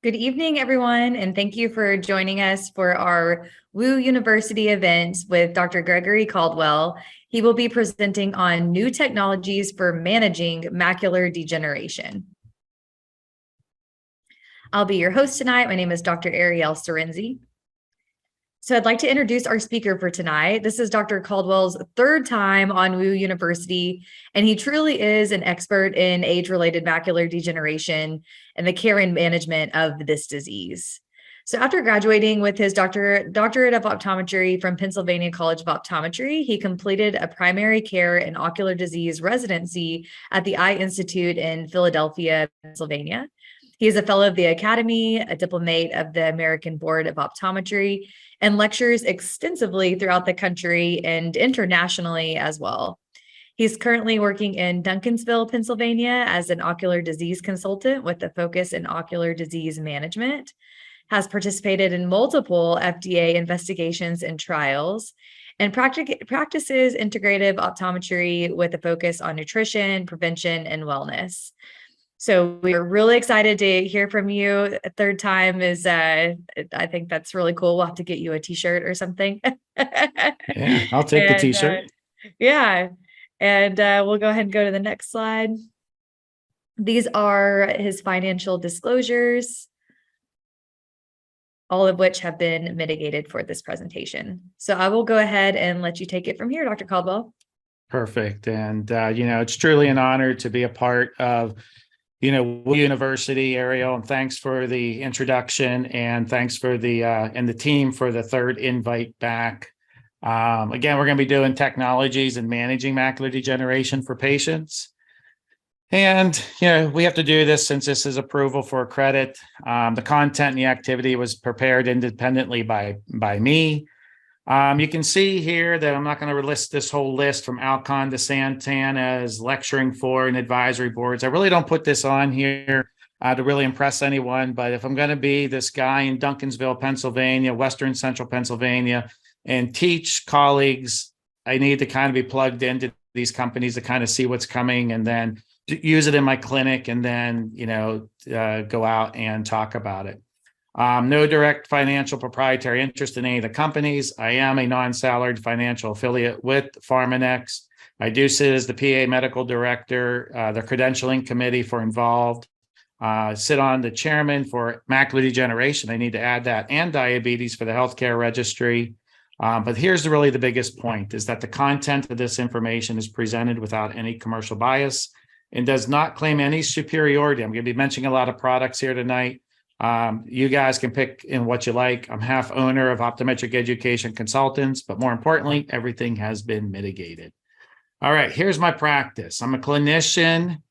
Good evening, everyone, and thank you for joining us for our WU University event with Dr. Gregory Caldwell. He will be presenting on new technologies for managing macular degeneration. I'll be your host tonight. My name is Dr. Arielle Sorenzi. So I'd like to introduce our speaker for tonight. This is Dr. Caldwell's third time on WU University, and he truly is an expert in age-related macular degeneration and the care and management of this disease. So after graduating with his doctorate of optometry from Pennsylvania College of Optometry, he completed a primary care and ocular disease residency at the Eye Institute in Philadelphia, Pennsylvania. He is a fellow of the Academy, a diplomate of the American Board of Optometry, and lectures extensively throughout the country and internationally as well. He's currently working in Duncansville, Pennsylvania as an ocular disease consultant with a focus in ocular disease management, has participated in multiple FDA investigations and trials, and practices integrative optometry with a focus on nutrition, prevention, and wellness. So we're really excited to hear from you. A third time is, I think that's really cool. We'll have to get you a t-shirt or something. Yeah, I'll take the t-shirt. Yeah. And we'll go ahead and go to the next slide. These are his financial disclosures, all of which have been mitigated for this presentation. So I will go ahead and let you take it from here, Dr. Caldwell. Perfect. And, it's truly an honor to be a part of University, Arielle, and thanks for the introduction, and thanks for and the team for the third invite back. Again, we're going to be doing technologies and managing macular degeneration for patients. And, we have to do this since this is approval for credit. The content and the activity was prepared independently by me. You can see here that I'm not going to list this whole list from Alcon to Santana's lecturing for and advisory boards. I really don't put this on here to really impress anyone, but if I'm going to be this guy in Duncansville, Pennsylvania, Western Central Pennsylvania, and teach colleagues, I need to kind of be plugged into these companies to kind of see what's coming and then use it in my clinic and then, go out and talk about it. No direct financial proprietary interest in any of the companies. I am a non-salaried financial affiliate with PharmaNex. I do sit as the PA medical director, the credentialing committee for involved, sit on the chairman for macular degeneration. I need to add that, and diabetes for the healthcare registry. But here's really the biggest point is that the content of this information is presented without any commercial bias and does not claim any superiority. I'm going to be mentioning a lot of products here tonight. You guys can pick in what you like. I'm half owner of Optometric Education Consultants, but more importantly, everything has been mitigated. All right, here's my practice. I'm a clinician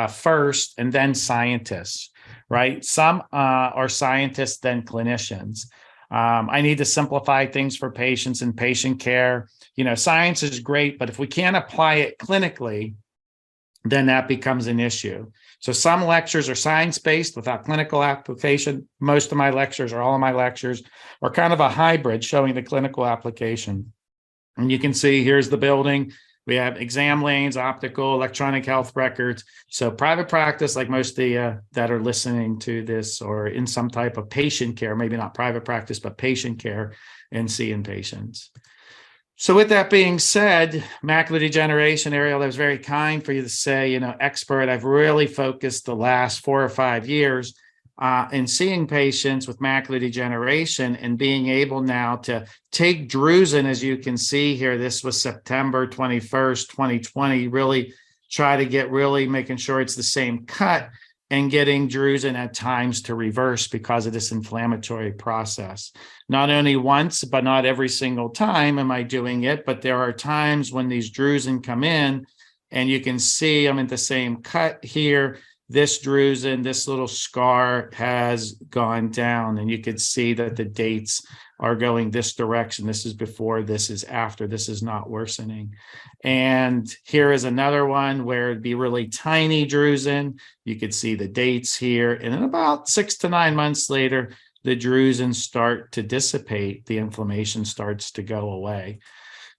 first and then scientist, right? Some are scientists, then clinicians. I need to simplify things for patients and patient care. Science is great, but if we can't apply it clinically, then that becomes an issue. So some lectures are science-based without clinical application. Most of my lectures, or all of my lectures, are kind of a hybrid showing the clinical application. And you can see here's the building. We have exam lanes, optical, electronic health records. So private practice, like most of the that are listening to this or in some type of patient care, maybe not private practice, but patient care and seeing patients. So with that being said, macular degeneration, Arielle, that was very kind for you to say, expert. I've really focused the last 4 or 5 years in seeing patients with macular degeneration and being able now to take drusen, as you can see here. This was September 21st, 2020, really try to get making sure it's the same cut and getting drusen at times to reverse because of this inflammatory process. Not only once, but not every single time am I doing it, but there are times when these drusen come in and you can see I'm in the same cut here. This drusen, this little scar has gone down, and you can see that the dates are going this direction. This is before, this is after, this is not worsening. And here is another one where it'd be really tiny drusen. You could see the dates here. And then about 6 to 9 months later, the drusen start to dissipate. The inflammation starts to go away.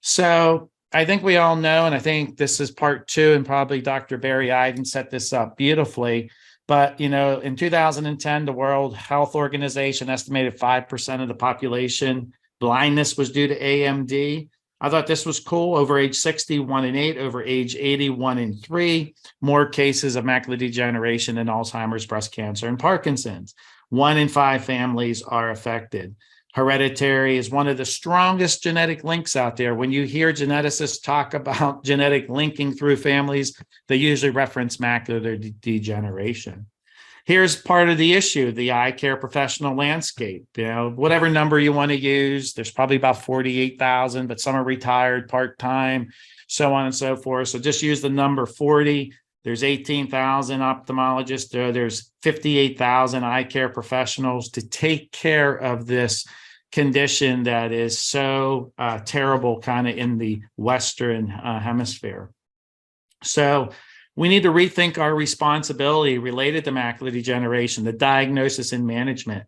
So I think we all know, and I think this is part 2, and probably Dr. Barry Iden set this up beautifully, But, in 2010, the World Health Organization estimated 5% of the population blindness was due to AMD. I thought this was cool. Over age 60, 1 in 8, over age 80, 1 in 3, more cases of macular degeneration and Alzheimer's, breast cancer, and Parkinson's. 1 in 5 families are affected. Hereditary is one of the strongest genetic links out there. When you hear geneticists talk about genetic linking through families, they usually reference macular degeneration. Here's part of the issue, the eye care professional landscape. Whatever number you want to use, there's probably about 48,000, but some are retired, part-time, so on and so forth. So just use the number 40. There's 18,000 ophthalmologists. There's 58,000 eye care professionals to take care of this condition that is so terrible kind of in the Western hemisphere. So we need to rethink our responsibility related to macular degeneration, the diagnosis and management.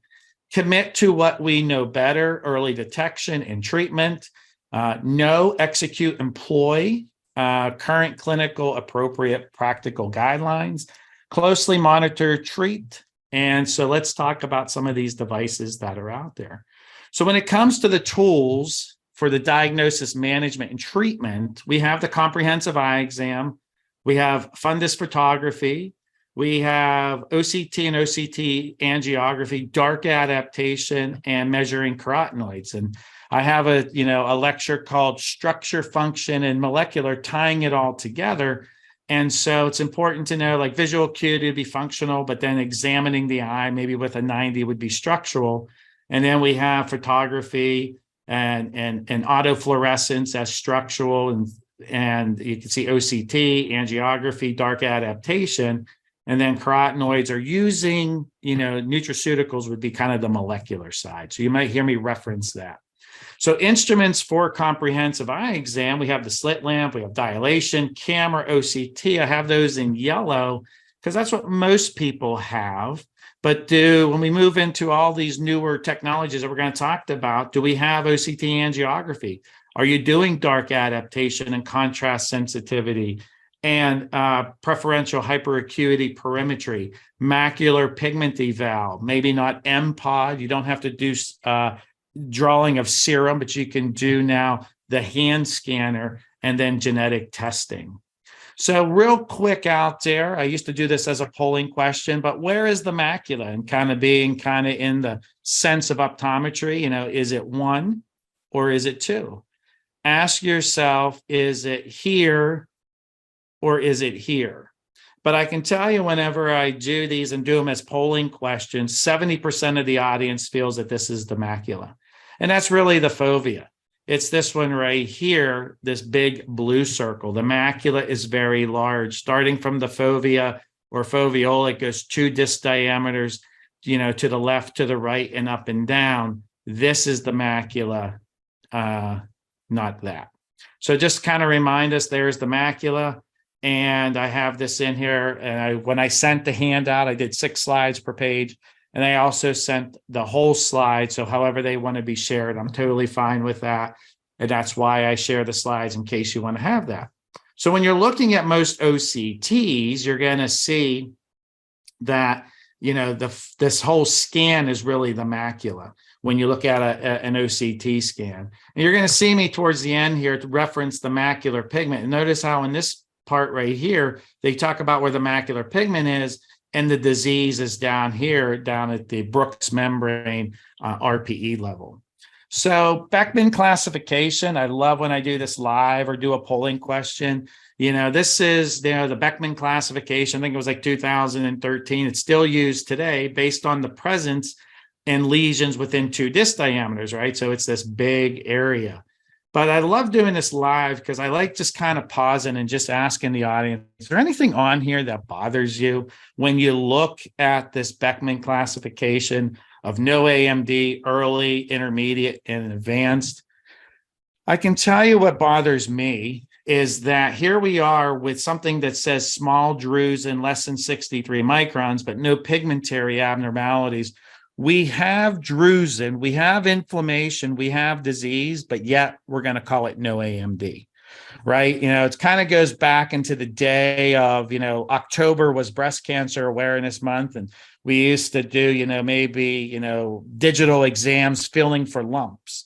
Commit to what we know better, early detection and treatment. Know, execute, employ current clinical appropriate practical guidelines. Closely monitor, treat. And so let's talk about some of these devices that are out there. So when it comes to the tools for the diagnosis, management, and treatment, we have the comprehensive eye exam. We have fundus photography. We have OCT and OCT angiography, dark adaptation, and measuring carotenoids. And I have a lecture called Structure, Function, and Molecular, tying it all together. And so it's important to know, like, visual acuity would be functional, but then examining the eye, maybe with a 90, would be structural. And then we have photography and autofluorescence as structural, and you can see OCT, angiography, dark adaptation, and then carotenoids are using, nutraceuticals would be kind of the molecular side. So you might hear me reference that. So instruments for comprehensive eye exam, we have the slit lamp, we have dilation, camera, OCT. I have those in yellow because that's what most people have. But when we move into all these newer technologies that we're going to talk about, do we have OCT angiography? Are you doing dark adaptation and contrast sensitivity and preferential hyperacuity perimetry, macular pigment eval, maybe not MPOD? You don't have to do drawing of serum, but you can do now the hand scanner and then genetic testing. So real quick out there, I used to do this as a polling question, but where is the macula? And kind of being kind of in the sense of optometry, is it 1 or is it 2? Ask yourself, is it here or is it here? But I can tell you, whenever I do these and do them as polling questions, 70% of the audience feels that this is the macula. And that's really the fovea. It's this one right here, this big blue circle. The macula is very large, starting from the fovea or foveola. It goes 2 disc diameters, to the left, to the right, and up and down. This is the macula, not that. So just kind of remind us, there's the macula. And I have this in here. And when I sent the handout, I did 6 slides per page. And I also sent the whole slide. So however they want to be shared, I'm totally fine with that. And that's why I share the slides, in case you want to have that. So when you're looking at most OCTs, you're going to see that, this whole scan is really the macula when you look at an OCT scan. And you're going to see me towards the end here to reference the macular pigment. And notice how in this part right here, they talk about where the macular pigment is, and the disease is down here, down at the Brooks membrane RPE level. So Beckman classification, I love when I do this live or do a polling question. This is the Beckman classification. I think it was like 2013. It's still used today based on the presence and lesions within 2 disc diameters, right? So it's this big area. But I love doing this live because I like just kind of pausing and just asking the audience, is there anything on here that bothers you when you look at this Beckman classification of no AMD, early, intermediate, and advanced? I can tell you what bothers me is that here we are with something that says small drusen less than 63 microns, but no pigmentary abnormalities. We have drusen, we have inflammation, we have disease, but yet we're going to call it no AMD. right? It kind of goes back into the day of, October was Breast Cancer Awareness Month. And we used to do, maybe, digital exams feeling for lumps.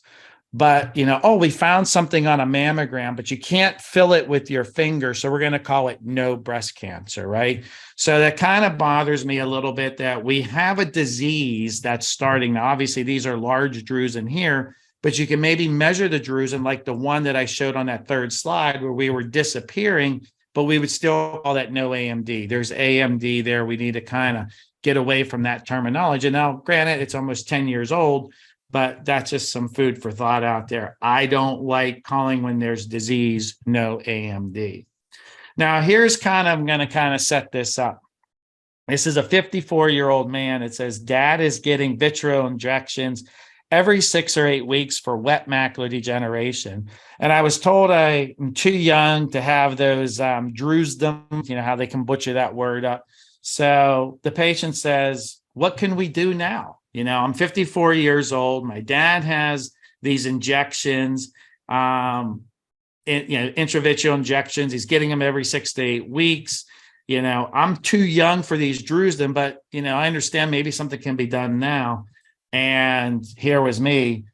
But, oh, we found something on a mammogram, but you can't fill it with your finger. So we're going to call it no breast cancer, right? So that kind of bothers me a little bit that we have a disease that's starting. Now, obviously, these are large drusen here, but you can maybe measure the drusen like the one that I showed on that third slide where we were disappearing, but we would still call that no AMD. There's AMD there. We need to kind of get away from that terminology. And now, granted, it's almost 10 years old, but that's just some food for thought out there. I don't like calling when there's disease no AMD. Now, here's I'm going to kind of set this up. This is a 54-year-old man. It says, Dad is getting vitro injections every 6 or 8 weeks for wet macular degeneration. And I was told I'm too young to have those drusen, how they can butcher that word up. So the patient says, what can we do now? I'm 54 years old. My dad has these injections, intravitreal injections. He's getting them every 6 to 8 weeks. I'm too young for these drusen, but, I understand maybe something can be done now. And here was me.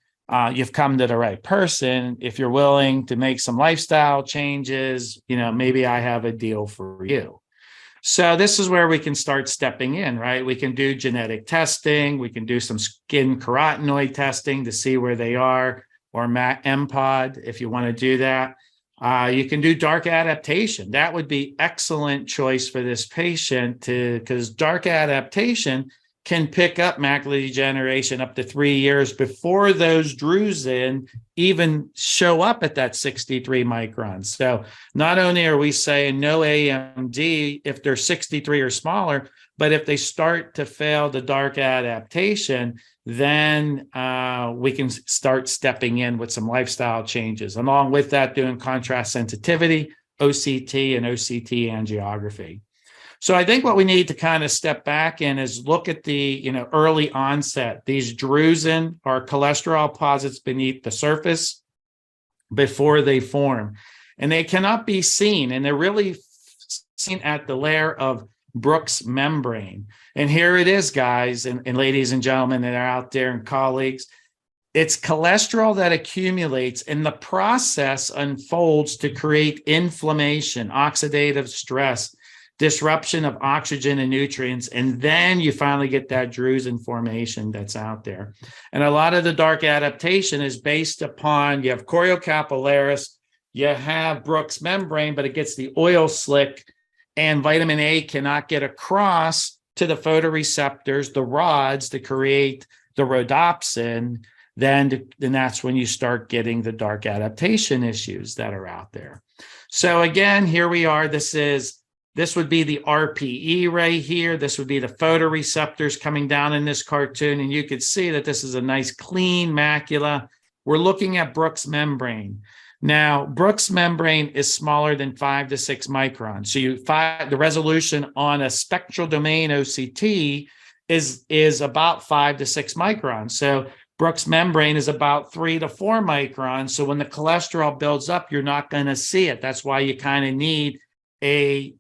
You've come to the right person. If you're willing to make some lifestyle changes, maybe I have a deal for you. So this is where we can start stepping in, right? We can do genetic testing. We can do some skin carotenoid testing to see where they are, or MPOD if you want to do that. You can do dark adaptation. That would be excellent choice for this patient because dark adaptation can pick up macular degeneration up to 3 years before those drusen even show up at that 63 microns. So not only are we saying no AMD if they're 63 or smaller, but if they start to fail the dark adaptation, then we can start stepping in with some lifestyle changes. Along with that, doing contrast sensitivity, OCT, and OCT angiography. So I think what we need to kind of step back in is look at the early onset. These drusen are cholesterol deposits beneath the surface before they form, and they cannot be seen, and they're really seen at the layer of Brooks membrane. And here it is, guys and ladies and gentlemen that are out there and colleagues. It's cholesterol that accumulates, and the process unfolds to create inflammation, oxidative stress, disruption of oxygen and nutrients, and then you finally get that drusen formation that's out there. And a lot of the dark adaptation is based upon, you have choriocapillaris, you have Brooks membrane, but it gets the oil slick, and vitamin A cannot get across to the photoreceptors, the rods, to create the rhodopsin. Then that's when you start getting the dark adaptation issues that are out there. So again, here we are. This would be the RPE right here. This would be the photoreceptors coming down in this cartoon. And you could see that this is a nice clean macula. We're looking at Brooks membrane. Now, Brooks membrane is smaller than 5 to 6 microns. So the resolution on a spectral domain OCT is about 5 to 6 microns. So Brooks membrane is about 3 to 4 microns. So when the cholesterol builds up, you're not going to see it. That's why you kind of need a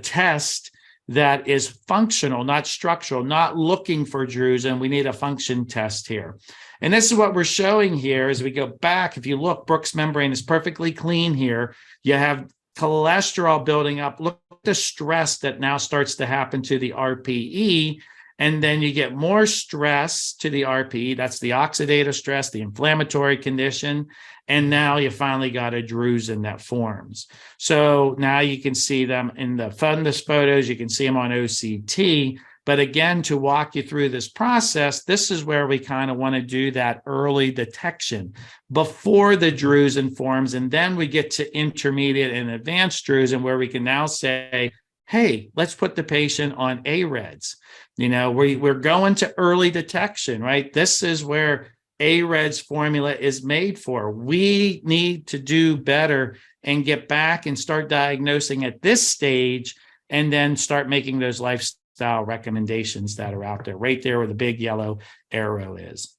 test that is functional, not structural, not looking for drusen. We need a function test here. And this is what we're showing here as we go back. If you look, Brooks membrane is perfectly clean here. You have cholesterol building up. Look at the stress that now starts to happen to the RPE. And then you get more stress to the RPE. That's the oxidative stress, the inflammatory condition. And now you finally got a drusen that forms. So now you can see them in the fundus photos. You can see them on OCT. But again, to walk you through this process, this is where we kind of want to do that early detection before the drusen forms. And then we get to intermediate and advanced drusen, where we can now say, hey, let's put the patient on AREDS. We're going to early detection, right? This is where AREDS formula is made for. We need to do better and get back and start diagnosing at this stage, and then start making those lifestyle recommendations that are out there, right there where the big yellow arrow is.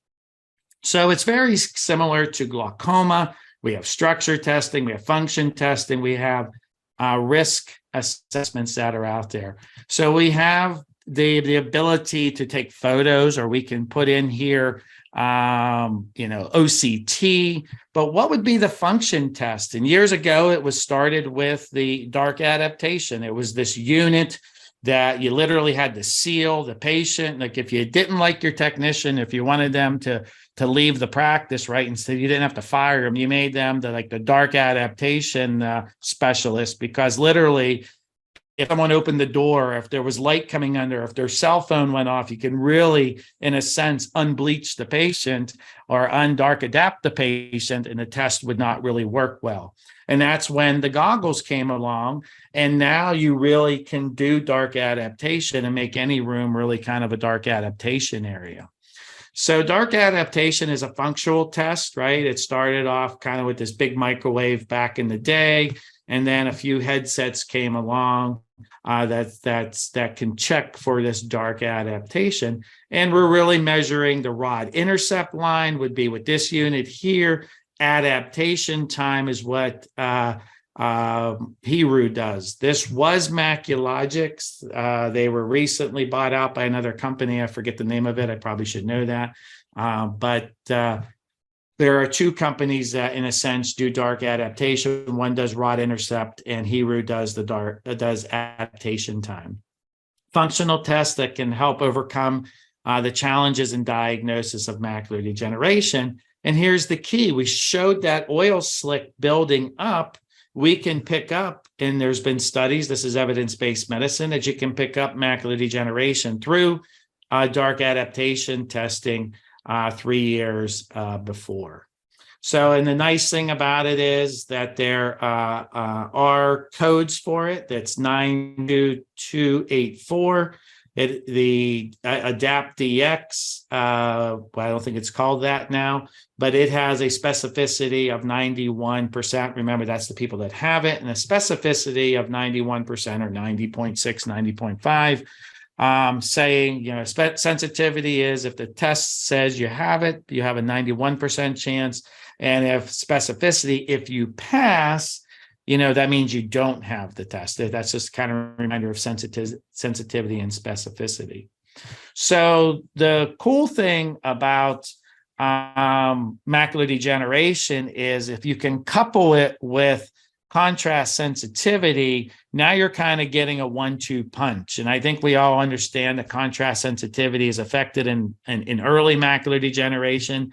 So it's very similar to glaucoma. we have structure testing, we have function testing, we have risk assessments that are out there. So we have the ability to take photos, or we can put in here, OCT. But what would be the function test? And years ago, it was started with the dark adaptation. It was this unit that you literally had to seal the patient. Like if you didn't like your technician, if you wanted them to leave the practice, right, instead you didn't have to fire them, you made them the dark adaptation specialist, because literally if someone opened the door, if there was light coming under, if their cell phone went off, you can really, in a sense, unbleach the patient or undark adapt the patient, and the test would not really work well. And that's when the goggles came along. And now you really can do dark adaptation and make any room really kind of a dark adaptation area. So dark adaptation is a functional test, right? It started off kind of with this big microwave back in the day. And then a few headsets came along that can check for this dark adaptation. And we're really measuring the rod intercept line would be with this unit here. Adaptation time is what Hero does. This was Maculogics. They were recently bought out by another company. I forget the name of it. I probably should know that. But there are two companies that, in a sense, do dark adaptation. One does rod intercept, and Hero does does adaptation time. Functional tests that can help overcome the challenges in diagnosis of macular degeneration. And here's the key. We showed that oil slick building up. We can pick up, and there's been studies, this is evidence-based medicine, that you can pick up macular degeneration through dark adaptation testing 3 years before. So, and the nice thing about it is that there are codes for it. That's 92284. The AdaptDX, well, I don't think it's called that now, but it has a specificity of 91%. Remember, that's the people that have it, and a specificity of 91% or 90.6, 90.5. Saying, sensitivity is if the test says you have it, you have a 91% chance. And if specificity, if you pass, that means you don't have the test. That's just kind of a reminder of sensitivity and specificity. So the cool thing about macular degeneration is if you can couple it with contrast sensitivity, now you're kind of getting a 1-2 punch. And I think we all understand that contrast sensitivity is affected in early macular degeneration.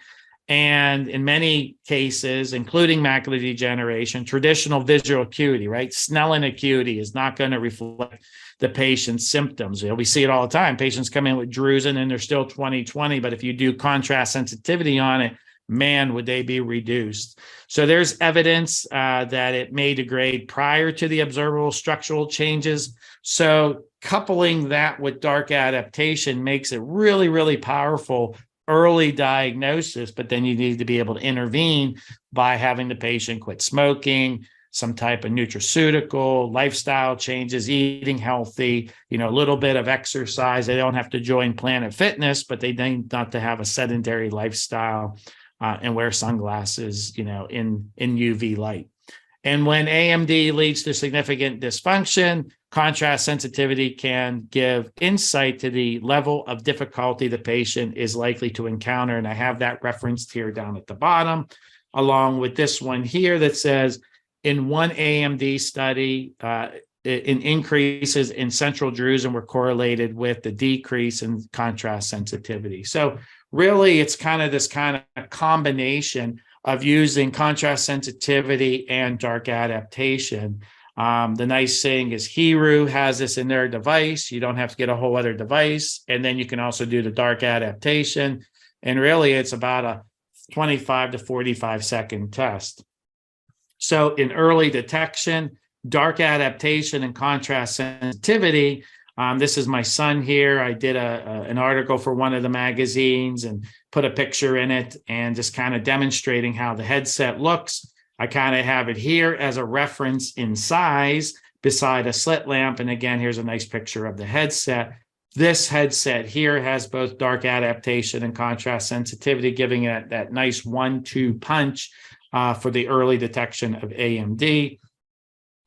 And in many cases, including macular degeneration, traditional visual acuity, right? Snellen acuity is not going to reflect the patient's symptoms. We see it all the time. Patients come in with drusen and they're still 20/20, but if you do contrast sensitivity on it, man, would they be reduced. So there's evidence that it may degrade prior to the observable structural changes. So coupling that with dark adaptation makes it really, really powerful early diagnosis, but then you need to be able to intervene by having the patient quit smoking, some type of nutraceutical, lifestyle changes, eating healthy, a little bit of exercise. They don't have to join Planet Fitness, but they need not to have a sedentary lifestyle and wear sunglasses, in UV light. And when AMD leads to significant dysfunction, contrast sensitivity can give insight to the level of difficulty the patient is likely to encounter. And I have that referenced here down at the bottom, along with this one here that says, in one AMD study, increases in central drusen were correlated with the decrease in contrast sensitivity. So really, it's kind of this kind of combination of using contrast sensitivity and dark adaptation. The nice thing is Hero has this in their device. You don't have to get a whole other device. And then you can also do the dark adaptation. And really, it's about a 25 to 45 second test. So in early detection, dark adaptation and contrast sensitivity. This is my son here. I did an article for one of the magazines and put a picture in it and just kind of demonstrating how the headset looks. I kind of have it here as a reference in size beside a slit lamp. And again, here's a nice picture of the headset. This headset here has both dark adaptation and contrast sensitivity, giving it that nice 1-2 punch for the early detection of AMD.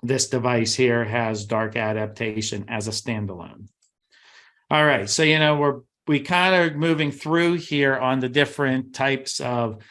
This device here has dark adaptation as a standalone. All right, so we kind of moving through here on the different types of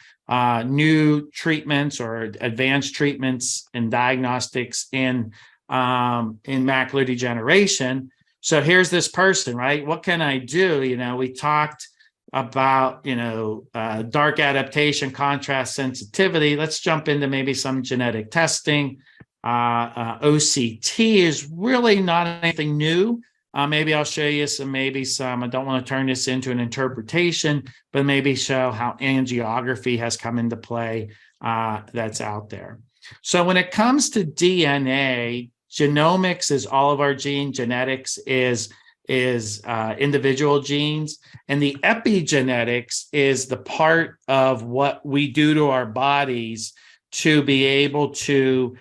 new treatments or advanced treatments and diagnostics in macular degeneration. So here's this person, right? What can I do? We talked about dark adaptation, contrast sensitivity. Let's jump into maybe some genetic testing. OCT is really not anything new. Maybe I'll show you some, I don't want to turn this into an interpretation, but maybe show how angiography has come into play that's out there. So when it comes to DNA, genomics is all of our gene, genetics is individual genes, and the epigenetics is the part of what we do to our bodies to be able to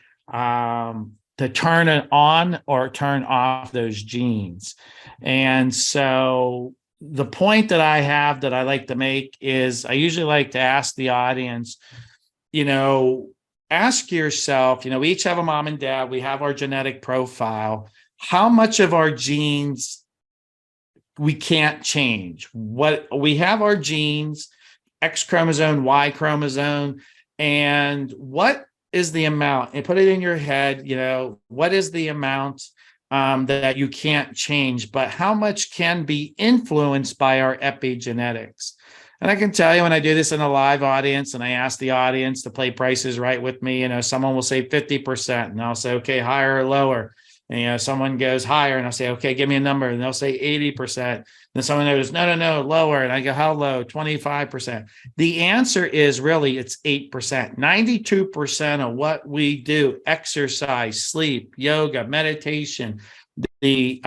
turn it on or turn off those genes. And so the point that I have that I like to make is I usually like to ask the audience, ask yourself, we each have a mom and dad, we have our genetic profile. How much of our genes we can't change? What we have our genes, X chromosome, Y chromosome, and what is the amount, and put it in your head, what is the amount that you can't change, but how much can be influenced by our epigenetics? And I can tell you when I do this in a live audience and I ask the audience to play Prices Right with me, someone will say 50%, and I'll say, okay, higher or lower. And someone goes higher, and I'll say, okay, give me a number, and they'll say 80%. Then someone goes, no, lower, and I go, how low? 25%. The answer is really it's 8%. 92% of what we do, exercise, sleep, yoga, meditation, the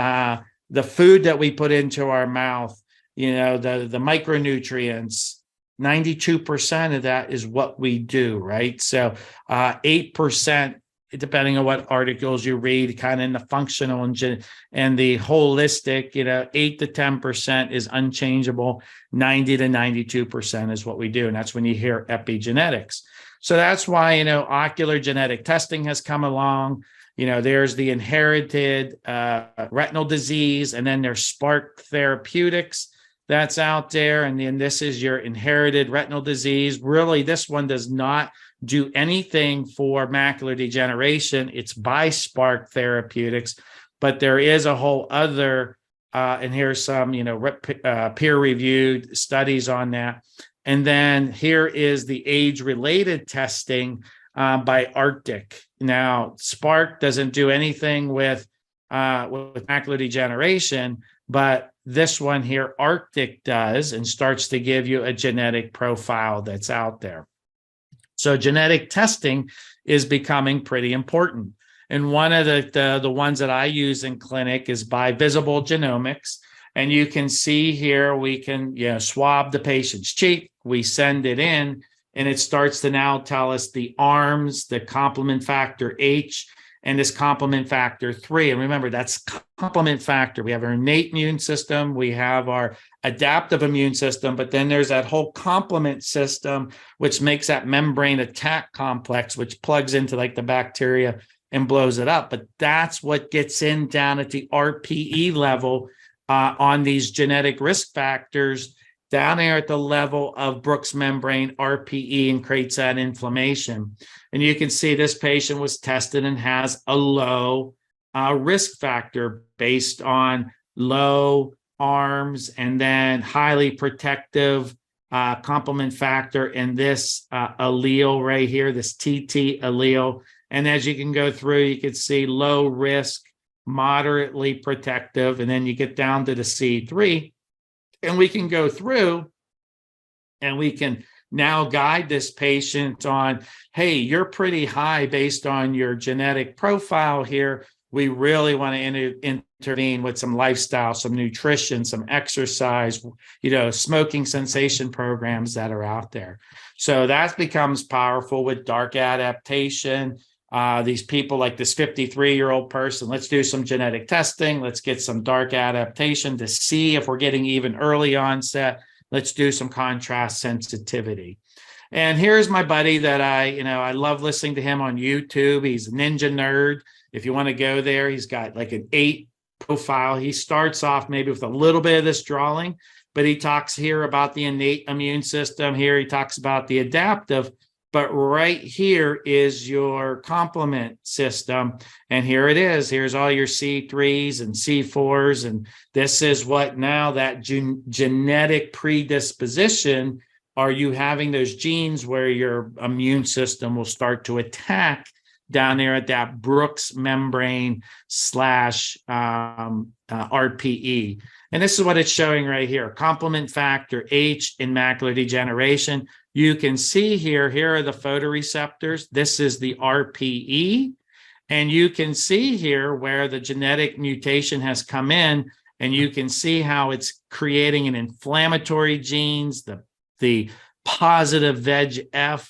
food that we put into our mouth, the micronutrients, 92% of that is what we do, right? So 8%. Depending on what articles you read, kind of in the functional and the holistic, 8 to 10% is unchangeable. 90 to 92% is what we do. And that's when you hear epigenetics. So that's why, ocular genetic testing has come along. There's the inherited retinal disease, and then there's Spark Therapeutics that's out there. And then this is your inherited retinal disease. Really, this one does not do anything for macular degeneration. It's by Spark Therapeutics, but there is a whole other, and here's some, peer-reviewed studies on that. And then here is the age-related testing by Arctic. Now, Spark doesn't do anything with macular degeneration, but this one here, Arctic, does, and starts to give you a genetic profile that's out there. So genetic testing is becoming pretty important. And one of the ones that I use in clinic is by Visible Genomics. And you can see here, we can swab the patient's cheek, we send it in, and it starts to now tell us the arms, the complement factor H, and this complement factor 3. And remember, that's complement factor. We have our innate immune system, we have our adaptive immune system, but then there's that whole complement system, which makes that membrane attack complex, which plugs into like the bacteria and blows it up. But that's what gets in down at the RPE level on these genetic risk factors down there at the level of Brooks membrane, RPE, and creates that inflammation. And you can see this patient was tested and has a low risk factor based on low arms and then highly protective complement factor in this allele right here, this TT allele. And as you can go through, you can see low risk, moderately protective, and then you get down to the C3. And we can go through and we can now guide this patient on, hey, you're pretty high based on your genetic profile here. We really want to intervene with some lifestyle, some nutrition, some exercise, smoking cessation programs that are out there. So that becomes powerful with dark adaptation. These people like this 53-year-old person, let's do some genetic testing. Let's get some dark adaptation to see if we're getting even early onset. Let's do some contrast sensitivity. And here's my buddy that I love listening to him on YouTube. He's a ninja nerd. If you want to go there, he's got like an 8 profile. He starts off maybe with a little bit of this drawing, but he talks here about the innate immune system. Here he talks about the adaptive, but right here is your complement system. And here it is. Here's all your C3s and C4s. And this is what now that genetic predisposition. Are you having those genes where your immune system will start to attack down there at that Brooks membrane slash RPE? And this is what it's showing right here. Complement factor H in macular degeneration. You can see here are the photoreceptors. This is the RPE. And you can see here where the genetic mutation has come in, and you can see how it's creating an inflammatory genes, the positive VEGF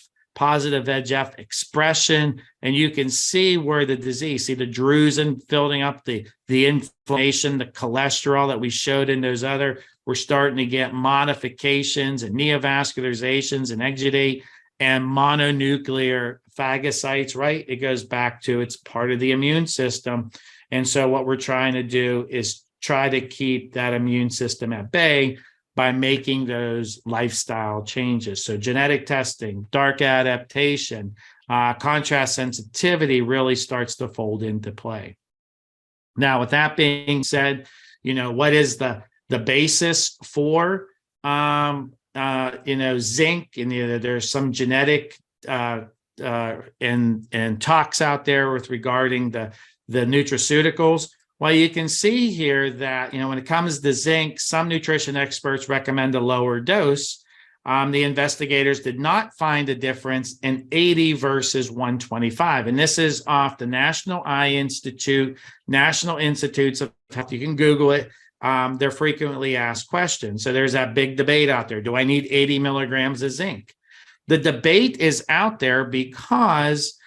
expression, and you can see where the disease, see the drusen building up, the inflammation, the cholesterol that we showed in those other, we're starting to get modifications and neovascularizations and exudate and mononuclear phagocytes, right? It goes back to it's part of the immune system. And so what we're trying to do is try to keep that immune system at bay by making those lifestyle changes. So genetic testing, dark adaptation, contrast sensitivity really starts to fold into play. Now, with that being said, what is the basis for zinc? And there's some genetic and talks out there with regarding the nutraceuticals. Well, you can see here that, when it comes to zinc, some nutrition experts recommend a lower dose. The investigators did not find a difference in 80 versus 125. And this is off the National Eye Institute, National Institutes of Health. You can Google it. They're frequently asked questions. So there's that big debate out there. Do I need 80 milligrams of zinc? The debate is out there because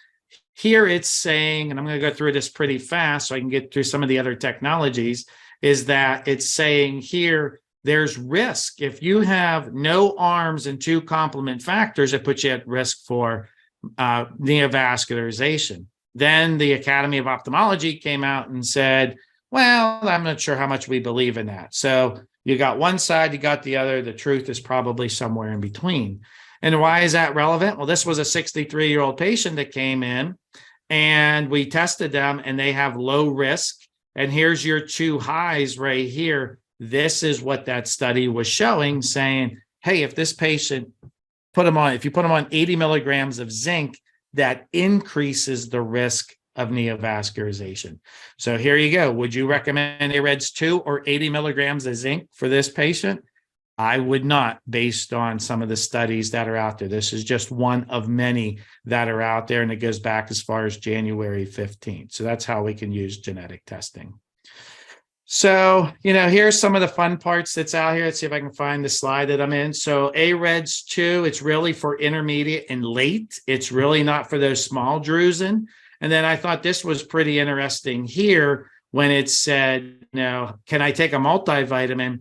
here it's saying, and I'm going to go through this pretty fast so I can get through some of the other technologies, is that it's saying here there's risk. If you have no arms and 2 complement factors, it puts you at risk for neovascularization. Then the Academy of Ophthalmology came out and said, well, I'm not sure how much we believe in that. So you got one side, you got the other. The truth is probably somewhere in between. And why is that relevant? Well, this was a 63-year-old patient that came in, and we tested them, and they have low risk. And here's your 2 highs right here. This is what that study was showing, saying, hey, if this patient if you put them on 80 milligrams of zinc, that increases the risk of neovascularization. So here you go. Would you recommend AREDS 2 or 80 milligrams of zinc for this patient? I would not, based on some of the studies that are out there. This is just one of many that are out there, and it goes back as far as January 15th. So that's how we can use genetic testing. So, here's some of the fun parts that's out here. Let's see if I can find the slide that I'm in. So AREDS 2, it's really for intermediate and late. It's really not for those small drusen. And then I thought this was pretty interesting here when it said, can I take a multivitamin?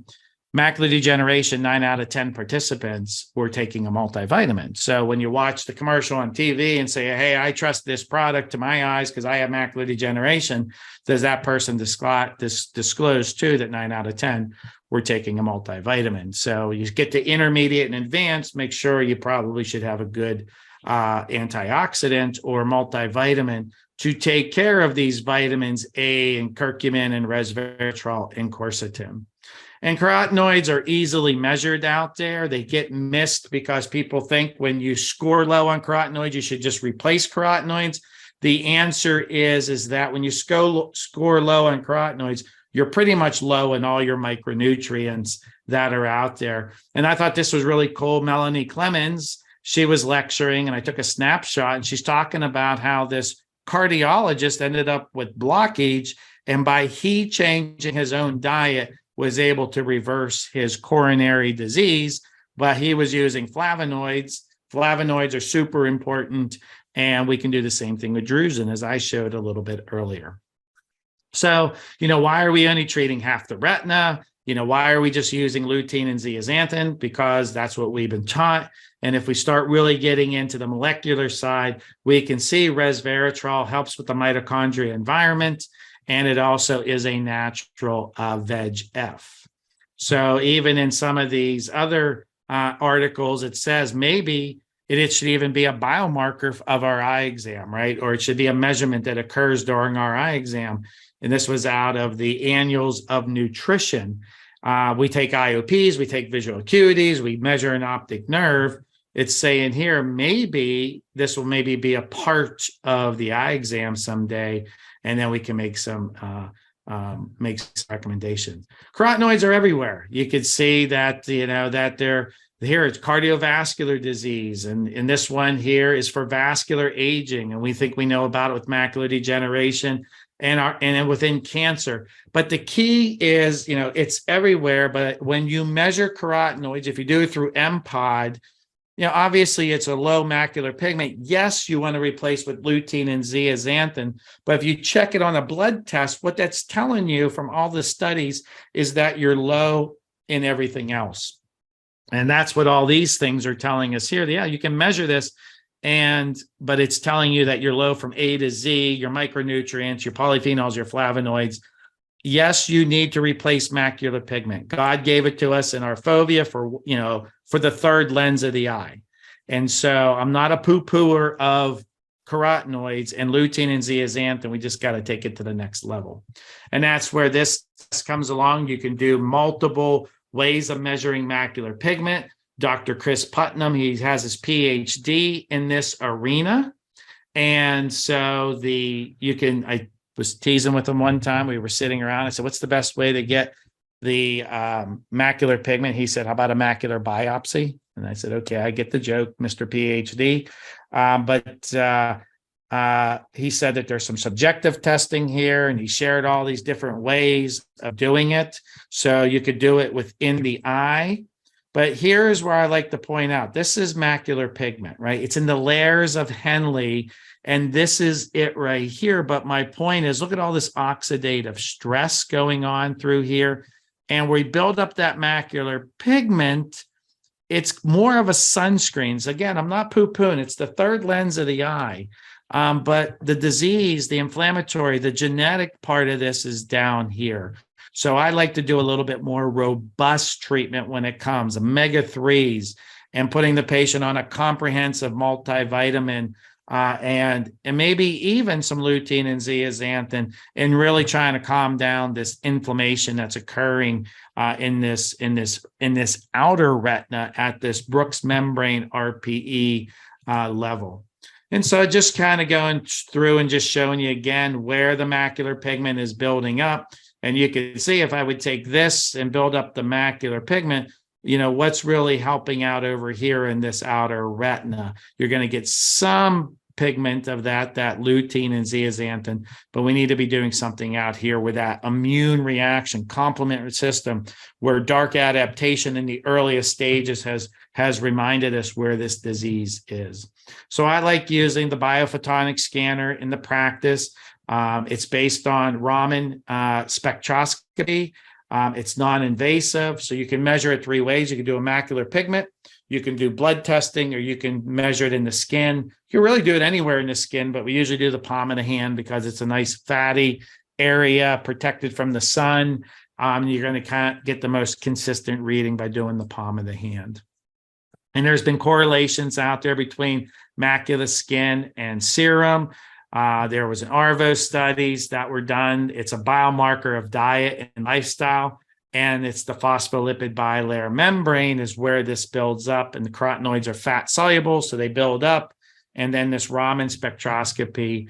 Macular degeneration, 9 out of 10 participants were taking a multivitamin. So when you watch the commercial on TV and say, hey, I trust this product to my eyes because I have macular degeneration, does that person disclose too that 9 out of 10 were taking a multivitamin? So you get to intermediate and advanced, make sure you probably should have a good antioxidant or multivitamin to take care of these vitamins A and curcumin and resveratrol and quercetin. And carotenoids are easily measured out there. They get missed because people think when you score low on carotenoids, you should just replace carotenoids. The answer is that when you score low on carotenoids, you're pretty much low in all your micronutrients that are out there. And I thought this was really cool. Melanie Clemens, she was lecturing, and I took a snapshot, and she's talking about how this cardiologist ended up with blockage, and by he changing his own diet, was able to reverse his coronary disease, but he was using flavonoids. Flavonoids are super important, and we can do the same thing with drusen, as I showed a little bit earlier. So, why are we only treating half the retina? Why are we just using lutein and zeaxanthin? Because that's what we've been taught. And if we start really getting into the molecular side, we can see resveratrol helps with the mitochondrial environment, and it also is a natural VEGF. So even in some of these other articles, it says maybe it should even be a biomarker of our eye exam, right? Or it should be a measurement that occurs during our eye exam. And this was out of the Annuals of Nutrition. We take IOPs, we take visual acuities, we measure an optic nerve. It's saying here, maybe this will maybe be a part of the eye exam someday, and then we can make some recommendations. Carotenoids are everywhere. You could see that, that they're here. It's cardiovascular disease. And this one here is for vascular aging. And we think we know about it with macular degeneration and within cancer. But the key is, it's everywhere. But when you measure carotenoids, if you do it through MPOD, obviously it's a low macular pigment. Yes, you want to replace with lutein and zeaxanthin, but if you check it on a blood test, what that's telling you from all the studies is that you're low in everything else. And that's what all these things are telling us here. Yeah, you can measure this, but it's telling you that you're low from A to Z, your micronutrients, your polyphenols, your flavonoids. Yes, you need to replace macular pigment. God gave it to us in our fovea for the third lens of the eye. And so I'm not a poo-pooer of carotenoids and lutein and zeaxanthin. We just got to take it to the next level. And that's where this comes along. You can do multiple ways of measuring macular pigment. Dr. Chris Putnam, he has his PhD in this arena. And so I was teasing with him one time. We were sitting around. I said, what's the best way to get the macular pigment? He said, how about a macular biopsy? And I said, okay, I get the joke, Mr. PhD. But he said that there's some subjective testing here, and he shared all these different ways of doing it. So you could do it within the eye. But here's where I like to point out, this is macular pigment, right? It's in the layers of Henle, and this is it right here. But my point is, look at all this oxidative stress going on through here. And we build up that macular pigment. It's more of a sunscreen. So again, I'm not poo-pooing. It's the third lens of the eye. But the disease, the inflammatory, the genetic part of this is down here. So I like to do a little bit more robust treatment when it comes, omega-3s, and putting the patient on a comprehensive multivitamin and maybe even some lutein and zeaxanthin, and really trying to calm down this inflammation that's occurring in this outer retina at this Brooks membrane RPE level. And so just kind of going through and just showing you again where the macular pigment is building up. And you can see if I would take this and build up the macular pigment, what's really helping out over here in this outer retina. You're going to get some pigment of that lutein and zeaxanthin, but we need to be doing something out here with that immune reaction, complement system, where dark adaptation in the earliest stages has reminded us where this disease is. So I like using the biophotonic scanner in the practice. It's based on Raman spectroscopy. It's non-invasive, so you can measure it three ways. You can do a macular pigment, you can do blood testing, or you can measure it in the skin. You can really do it anywhere in the skin, but we usually do the palm of the hand because it's a nice fatty area protected from the sun. You're going to kind of get the most consistent reading by doing the palm of the hand. And there's been correlations out there between macular skin and serum. There was an ARVO studies that were done. It's a biomarker of diet and lifestyle, and it's the phospholipid bilayer membrane is where this builds up, and the carotenoids are fat soluble, so they build up, and then this Raman spectroscopy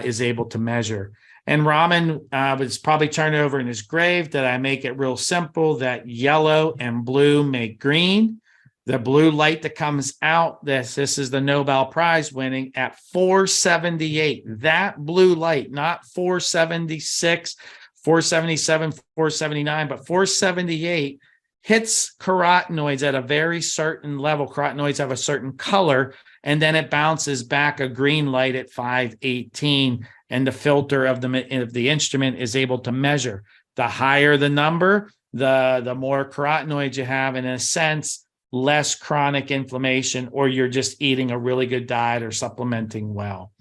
is able to measure. And Raman was probably turned over in his grave that I make it real simple, that yellow and blue make green. The blue light that comes out, this is the Nobel Prize winning at 478. That blue light, not 476, 477, 479, but 478 hits carotenoids at a very certain level. Carotenoids have a certain color, and then it bounces back a green light at 518, and the filter of the instrument is able to measure. The higher the number, the more carotenoids you have, and in a sense, less chronic inflammation, or you're just eating a really good diet or supplementing well.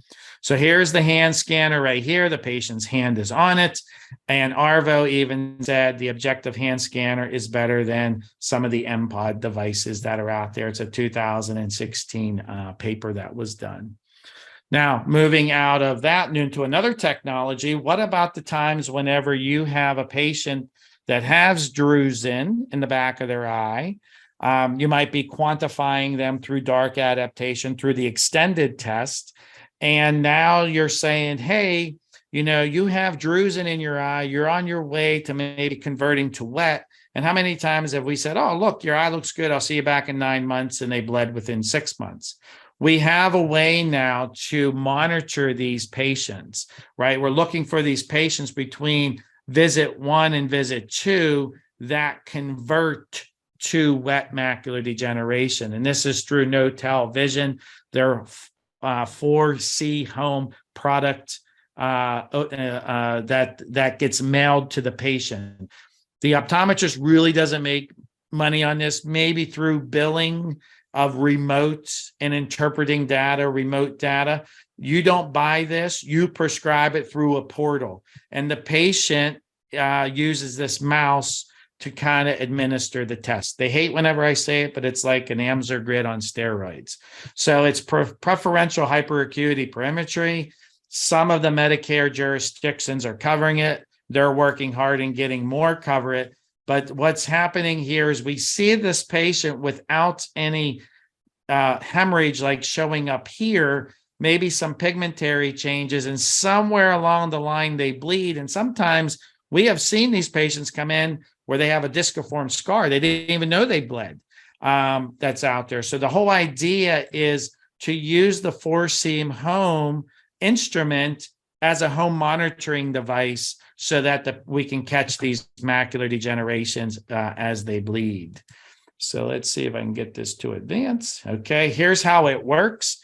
So here's the hand scanner right here. The patient's hand is on it. And Arvo even said the objective hand scanner is better than some of the MPOD devices that are out there. It's a 2016 paper that was done. Now, moving out of that and into another technology, what about the times whenever you have a patient that has drusen in the back of their eye? You might be quantifying them through dark adaptation through the extended test. And now you're saying, hey, you have drusen in your eye. You're on your way to maybe converting to wet. And how many times have we said, oh, look, your eye looks good. I'll see you back in 9 months. And they bled within 6 months. We have a way now to monitor these patients, right? We're looking for these patients between visit 1 and visit 2 that convert to wet macular degeneration. And this is through no-tell vision. They're 4C home product that gets mailed to the patient. The optometrist really doesn't make money on this, maybe through billing of remote and interpreting data, remote data. You don't buy this, you prescribe it through a portal. And the patient uses this mouse to kind of administer the test. They hate whenever I say it, but it's like an Amsler grid on steroids. So it's preferential hyperacuity perimetry. Some of the Medicare jurisdictions are covering it. They're working hard in getting more cover it. But what's happening here is we see this patient without any hemorrhage like showing up here, maybe some pigmentary changes, and somewhere along the line they bleed. And sometimes we have seen these patients come in where they have a disciform scar. They didn't even know they bled. That's out there. So the whole idea is to use the 4C home instrument as a home monitoring device so that we can catch these macular degenerations as they bleed. So let's see if I can get this to advance. Okay, here's how it works.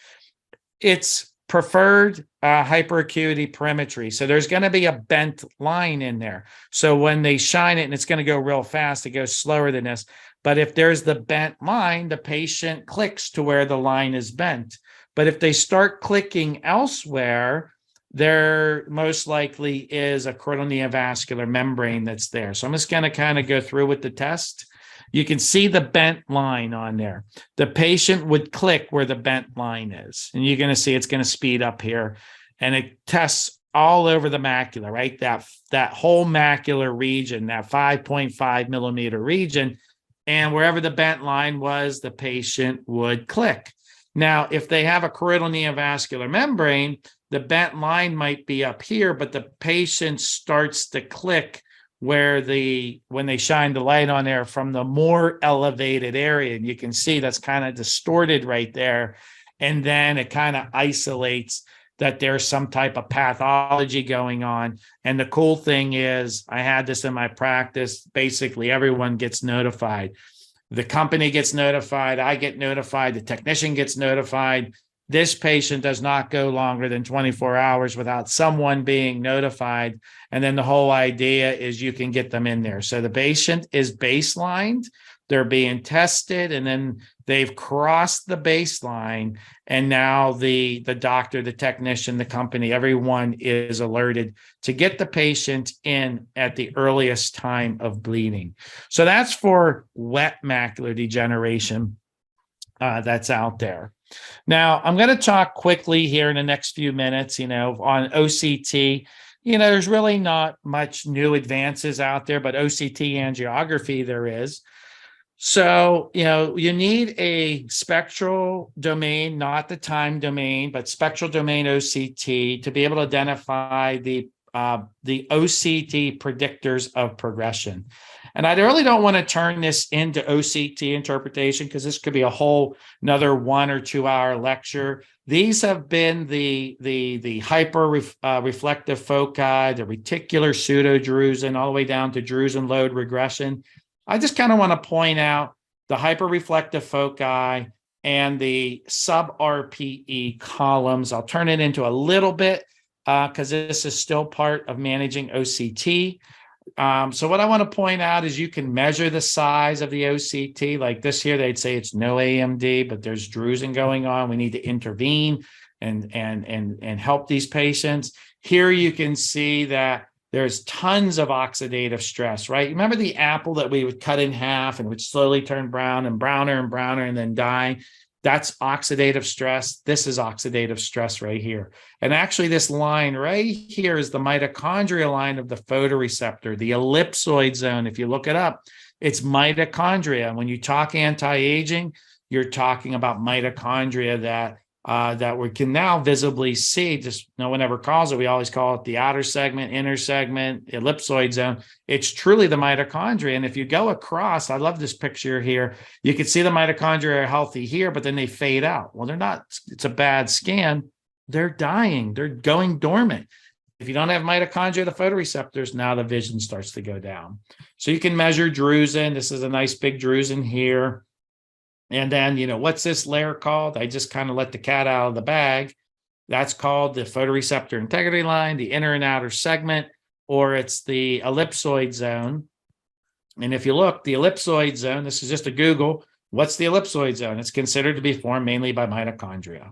It's preferred hyperacuity perimetry. So there's going to be a bent line in there. So when they shine it, and it's going to go real fast, it goes slower than this. But if there's the bent line, the patient clicks to where the line is bent. But if they start clicking elsewhere, there most likely is a choroidal neovascular membrane that's there. So I'm just going to kind of go through with the test. You can see the bent line on there. The patient would click where the bent line is. And you're going to see it's going to speed up here. And it tests all over the macula, right? That whole macular region, that 5.5 millimeter region. And wherever the bent line was, the patient would click. Now, if they have a choroidal neovascular membrane, the bent line might be up here, but the patient starts to click when they shine the light on there from the more elevated area. And you can see that's kind of distorted right there. And then it kind of isolates that there's some type of pathology going on. And the cool thing is, I had this in my practice, basically everyone gets notified. The company gets notified, I get notified, the technician gets notified. This patient does not go longer than 24 hours without someone being notified. And then the whole idea is you can get them in there. So the patient is baselined, they're being tested, and then they've crossed the baseline. And now the doctor, the technician, the company, everyone is alerted to get the patient in at the earliest time of bleeding. So that's for wet macular degeneration that's out there. Now, I'm going to talk quickly here in the next few minutes, on OCT. There's really not much new advances out there, but OCT angiography there is. So, you need a spectral domain, not the time domain, but spectral domain OCT to be able to identify the OCT predictors of progression. And I really don't want to turn this into OCT interpretation because this could be a whole another 1 or 2 hour lecture. These have been the hyper reflective foci, the reticular pseudodrusen, all the way down to drusen load regression. I just kind of want to point out the hyperreflective foci and the sub-RPE columns. I'll turn it into a little bit because this is still part of managing OCT. So what I want to point out is you can measure the size of the OCT. Like this here, they'd say it's no AMD, but there's drusen going on. We need to intervene and help these patients. Here you can see that there's tons of oxidative stress, right? Remember the apple that we would cut in half and would slowly turn brown and browner and browner and then die? That's oxidative stress. This is oxidative stress right here. And actually this line right here is the mitochondrial line of the photoreceptor, the ellipsoid zone. If you look it up, it's mitochondria. And when you talk anti-aging, you're talking about mitochondria that we can now visibly see. Just no one ever calls it. We always call it the outer segment, inner segment, ellipsoid zone. It's truly the mitochondria. And if you go across, I love this picture here. You can see the mitochondria are healthy here, but then they fade out. Well, they're not. It's a bad scan. They're dying. They're going dormant. If you don't have mitochondria, the photoreceptors, now the vision starts to go down. So you can measure drusen. This is a nice big drusen here. And then, what's this layer called? I just kind of let the cat out of the bag. That's called the photoreceptor integrity line, the inner and outer segment, or it's the ellipsoid zone. And if you look, the ellipsoid zone, this is just a Google. What's the ellipsoid zone? It's considered to be formed mainly by mitochondria.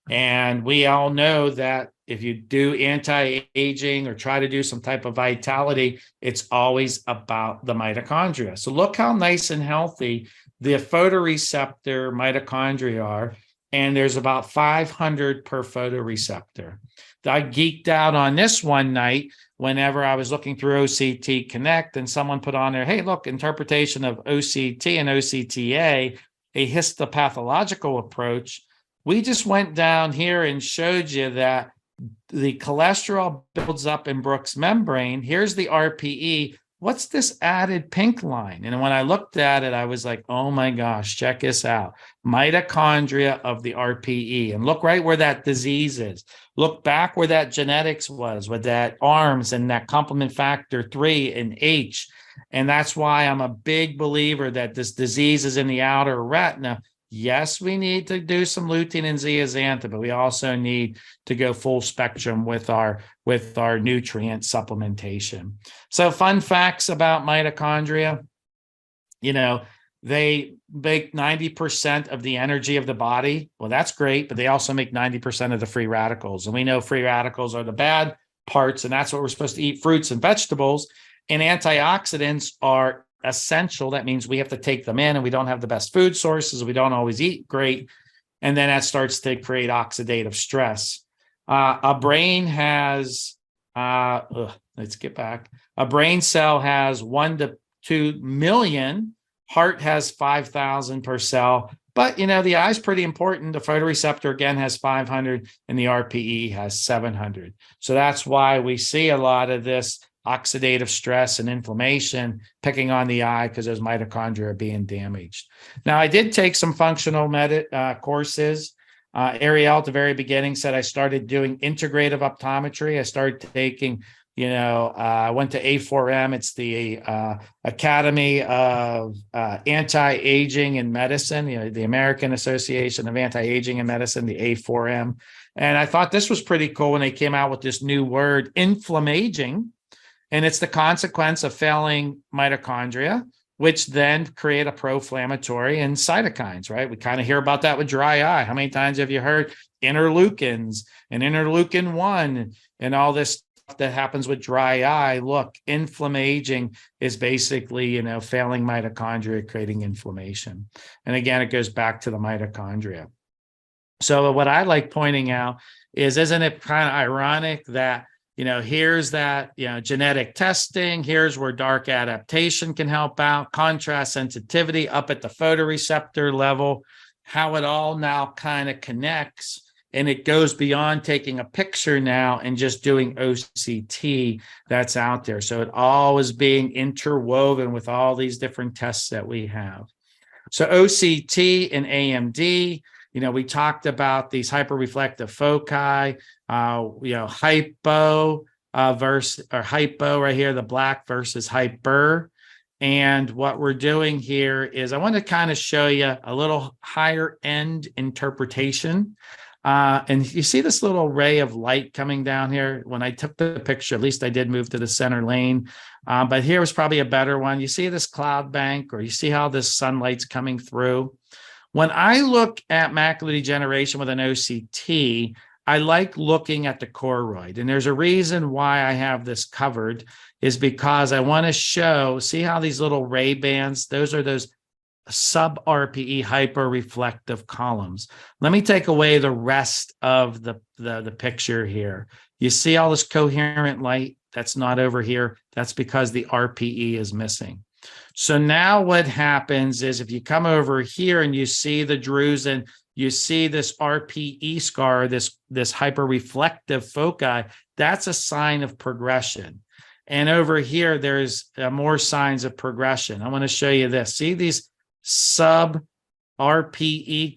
And we all know that if you do anti-aging or try to do some type of vitality, it's always about the mitochondria. So look how nice and healthy the photoreceptor mitochondria are, and there's about 500 per photoreceptor. I geeked out on this one night whenever I was looking through OCT Connect, and someone put on there, hey, look, interpretation of OCT and OCTA, a histopathological approach. We just went down here and showed you that the cholesterol builds up in Brooks membrane. Here's the RPE. What's this added pink line? And when I looked at it, I was like, oh my gosh, check this out. Mitochondria of the RPE. And look right where that disease is. Look back where that genetics was, with that ARMS and that complement factor 3 and H. And that's why I'm a big believer that this disease is in the outer retina. Yes, we need to do some lutein and zeaxanthin, but we also need to go full spectrum with our nutrient supplementation. So fun facts about mitochondria, they make 90% of the energy of the body. Well, that's great, but they also make 90% of the free radicals. And we know free radicals are the bad parts, and that's what we're supposed to eat, fruits and vegetables. And antioxidants are essential. That means we have to take them in, and we don't have the best food sources. We don't always eat great. And then that starts to create oxidative stress. A brain has, let's get back. A brain cell has 1 to 2 million. Heart has 5,000 per cell. But, the eye is pretty important. The photoreceptor, again, has 500, and the RPE has 700. So that's why we see a lot of this oxidative stress and inflammation picking on the eye, because those mitochondria are being damaged. Now, I did take some functional courses. Ariel at the very beginning said I started doing integrative optometry. I started taking, I went to A4M. It's the Academy of Anti-Aging in Medicine, the American Association of Anti-Aging in Medicine, the A4M. And I thought this was pretty cool when they came out with this new word, inflammaging. And it's the consequence of failing mitochondria, which then create a pro-inflammatory and cytokines, right? We kind of hear about that with dry eye. How many times have you heard interleukins and interleukin-1 and all this stuff that happens with dry eye? Look, inflammaging is basically, failing mitochondria, creating inflammation. And again, it goes back to the mitochondria. So what I like pointing out is, isn't it kind of ironic that here's that, genetic testing. Here's where dark adaptation can help out, contrast sensitivity up at the photoreceptor level, how it all now kind of connects. And it goes beyond taking a picture now and just doing OCT that's out there. So it all is being interwoven with all these different tests that we have. So OCT and AMD, we talked about these hyperreflective foci, hypo versus or hypo right here, the black versus hyper. And what we're doing here is I want to kind of show you a little higher end interpretation And you see this little ray of light coming down here. When I took the picture, at least I did move to the center lane. But here was probably a better one. You see this cloud bank, or you see how this sunlight's coming through. When I look at macular degeneration with an OCT, I like looking at the choroid. And there's a reason why I have this covered, is because I want to show, see how these little ray bands, those are those sub-RPE hyperreflective columns. Let me take away the rest of the picture here. You see all this coherent light that's not over here? That's because the RPE is missing. So now what happens is, if you come over here and you see the drusen, you see this RPE scar, this hyperreflective foci, that's a sign of progression. And over here, there's more signs of progression. I want to show you this. See these sub-RPE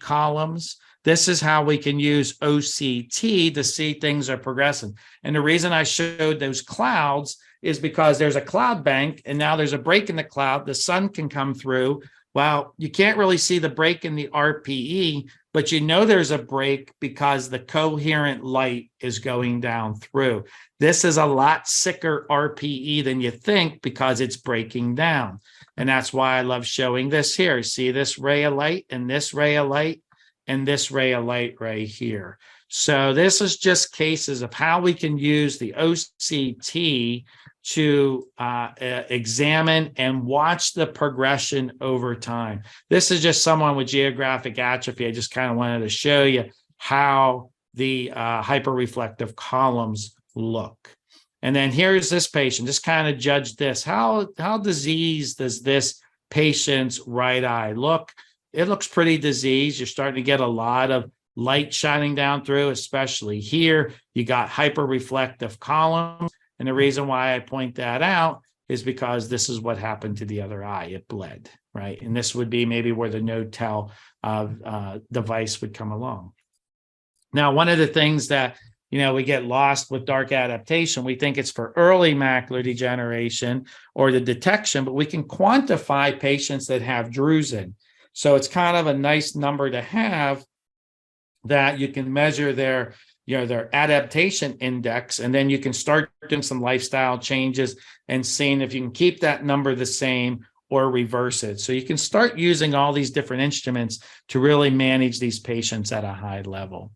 columns? This is how we can use OCT to see things are progressing. And the reason I showed those clouds is because there's a cloud bank, and now there's a break in the cloud. The sun can come through. Well, you can't really see the break in the RPE, but you know there's a break because the coherent light is going down through. This is a lot sicker RPE than you think because it's breaking down. And that's why I love showing this here. See this ray of light and this ray of light and this ray of light right here. So this is just cases of how we can use the OCT to examine and watch the progression over time. This is just someone with geographic atrophy. I just kind of wanted to show you how the hyperreflective columns look. And then here's this patient. Just kind of judge this. How diseased does this patient's right eye look? It looks pretty diseased. You're starting to get a lot of light shining down through, especially here. You got hyperreflective columns. And the reason why I point that out is because this is what happened to the other eye. It bled, right? And this would be maybe where the no-tell device would come along. Now, one of the things that, we get lost with dark adaptation, we think it's for early macular degeneration or the detection, but we can quantify patients that have drusen. So it's kind of a nice number to have that you can measure their adaptation index, and then you can start doing some lifestyle changes and seeing if you can keep that number the same or reverse it. So you can start using all these different instruments to really manage these patients at a high level.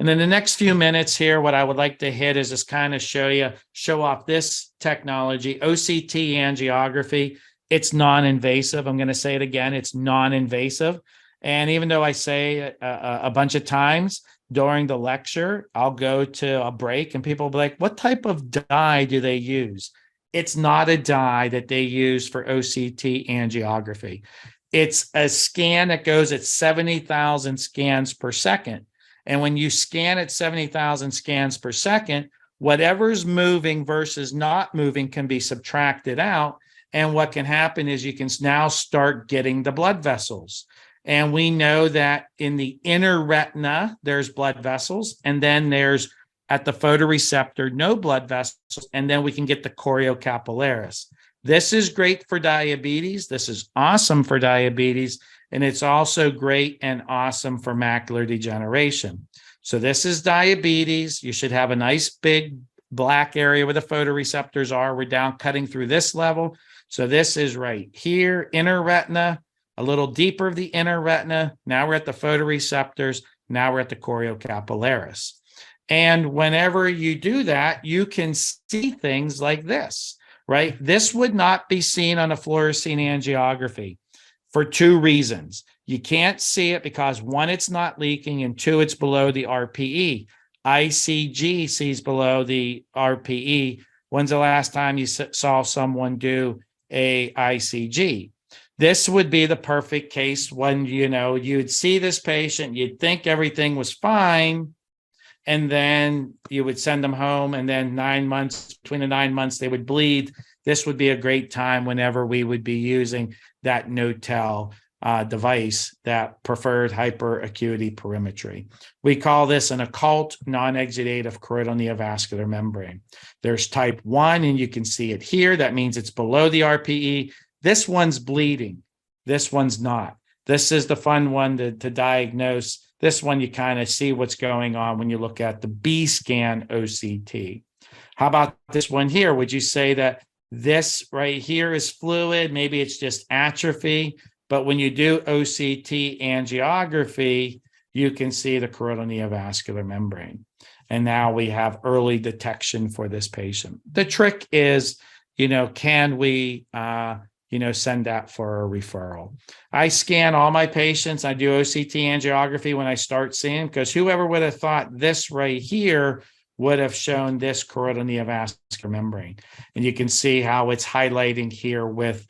And then the next few minutes here, what I would like to hit is just kind of show off this technology, OCT angiography. It's non-invasive. I'm going to say it again. It's non-invasive. And even though I say a bunch of times during the lecture, I'll go to a break and people will be like, what type of dye do they use? It's not a dye that they use for OCT angiography. It's a scan that goes at 70,000 scans per second. And when you scan at 70,000 scans per second, whatever's moving versus not moving can be subtracted out. And what can happen is you can now start getting the blood vessels. And we know that in the inner retina, there's blood vessels, and then there's at the photoreceptor, no blood vessels, and then we can get the choriocapillaris. This is great for diabetes. This is awesome for diabetes, and it's also great and awesome for macular degeneration. So this is diabetes. You should have a nice big black area where the photoreceptors are. We're down cutting through this level. So this is right here, inner retina, a little deeper of the inner retina. Now we're at the photoreceptors. Now we're at the choriocapillaris. And whenever you do that, you can see things like this, right? This would not be seen on a fluorescein angiography for two reasons. You can't see it because one, it's not leaking, and two, it's below the RPE. ICG sees below the RPE. When's the last time you saw someone do a ICG? This would be the perfect case when, you'd see this patient, you'd think everything was fine, and then you would send them home, and then 9 months, between the 9 months, they would bleed. This would be a great time whenever we would be using that no-tell device, that preferred hyperacuity perimetry. We call this an occult non-exudative choroidal neovascular membrane. There's type 1, and you can see it here. That means it's below the RPE. This one's bleeding. This one's not. This is the fun one to diagnose This one, you kind of see what's going on when you look at the B scan OCT. How about this one here? Would you say that this right here is fluid? Maybe it's just atrophy. But when you do OCT angiography, you can see the carotenoid membrane. And now we have early detection for this patient. The trick is, can we, send that for a referral? I scan all my patients. I do OCT angiography when I start seeing, because whoever would have thought this right here would have shown this carotenoid membrane. And you can see how it's highlighting here with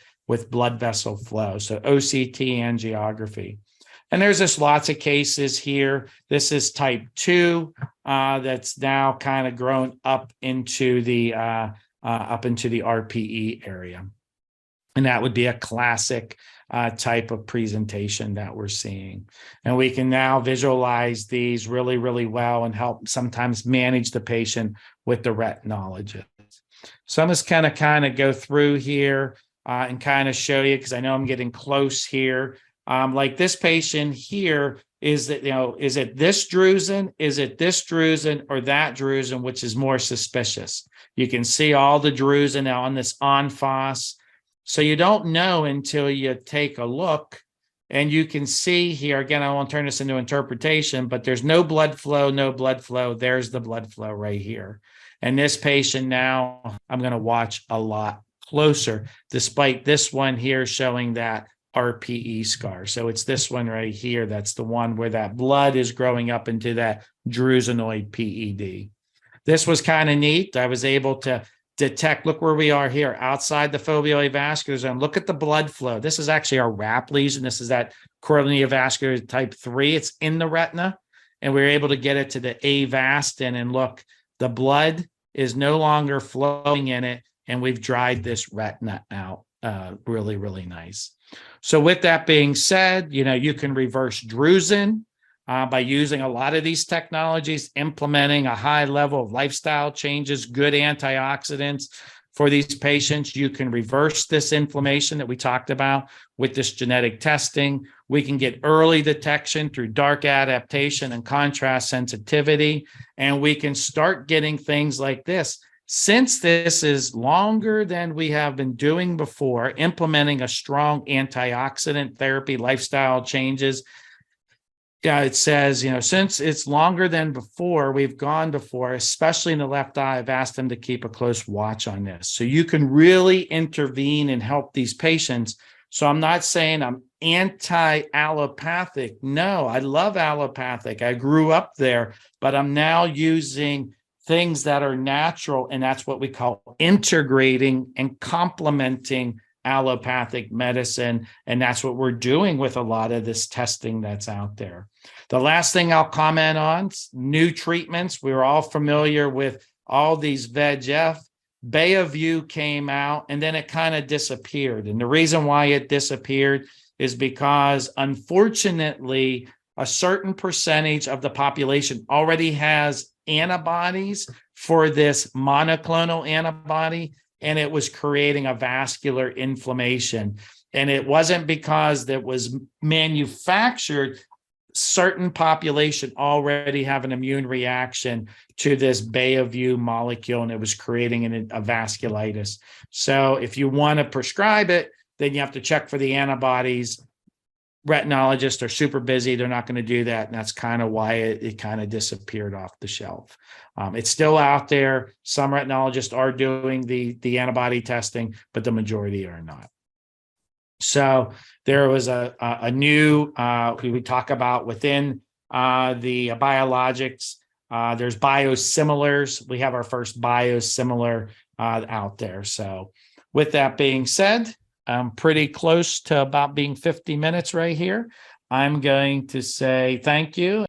blood vessel flow. So OCT angiography. And there's just lots of cases here. This is type 2 that's now kind of grown up into the RPE area. And that would be a classic type of presentation that we're seeing. And we can now visualize these really, really well and help sometimes manage the patient with the retinologist. So I'm just kind of go through here and kind of show you, because I know I'm getting close here. Like this patient here, is it this drusen? Is it this drusen or that drusen, which is more suspicious? You can see all the drusen now on this enfos. So you don't know until you take a look, and you can see here, again, I won't turn this into interpretation, but there's no blood flow, no blood flow. There's the blood flow right here. And this patient now, I'm going to watch a lot closer, despite this one here showing that RPE scar. So it's this one right here. That's the one where that blood is growing up into that drusenoid PED. This was kind of neat. I was able to detect, look where we are here, outside the foveolar vascular zone. Look at the blood flow. This is actually our RAP lesion. This is that carotenoid vascular type 3. It's in the retina. And we were able to get it to the avastin. And look, the blood is no longer flowing in it. And we've dried this retina out. Really, really nice. So with that being said, you can reverse drusen by using a lot of these technologies, implementing a high level of lifestyle changes, good antioxidants for these patients. You can reverse this inflammation that we talked about with this genetic testing. We can get early detection through dark adaptation and contrast sensitivity, and we can start getting things like this. Since this is longer than we have been doing before, implementing a strong antioxidant therapy, lifestyle changes, it says, since it's longer than before, we've gone before, especially in the left eye, I've asked them to keep a close watch on this. So you can really intervene and help these patients. So I'm not saying I'm anti-allopathic. No, I love allopathic. I grew up there, but I'm now using things that are natural, and that's what we call integrating and complementing allopathic medicine, and that's what we're doing with a lot of this testing that's out there. The last thing I'll comment on, new treatments. We're all familiar with all these VEGF. Bayview came out, and then it kind of disappeared. And the reason why it disappeared is because, unfortunately, a certain percentage of the population already has antibodies for this monoclonal antibody, and it was creating a vascular inflammation. And it wasn't because that was manufactured. Certain population already have an immune reaction to this Bayview molecule, and it was creating a vasculitis. So if you want to prescribe it, then you have to check for the antibodies. Retinologists are super busy. They're not going to do that. And that's kind of why it kind of disappeared off the shelf. It's still out there. Some retinologists are doing the antibody testing, but the majority are not. So there was a new, we talk about within the biologics, there's biosimilars. We have our first biosimilar out there. So with that being said, I'm pretty close to about being 50 minutes right here. I'm going to say thank you.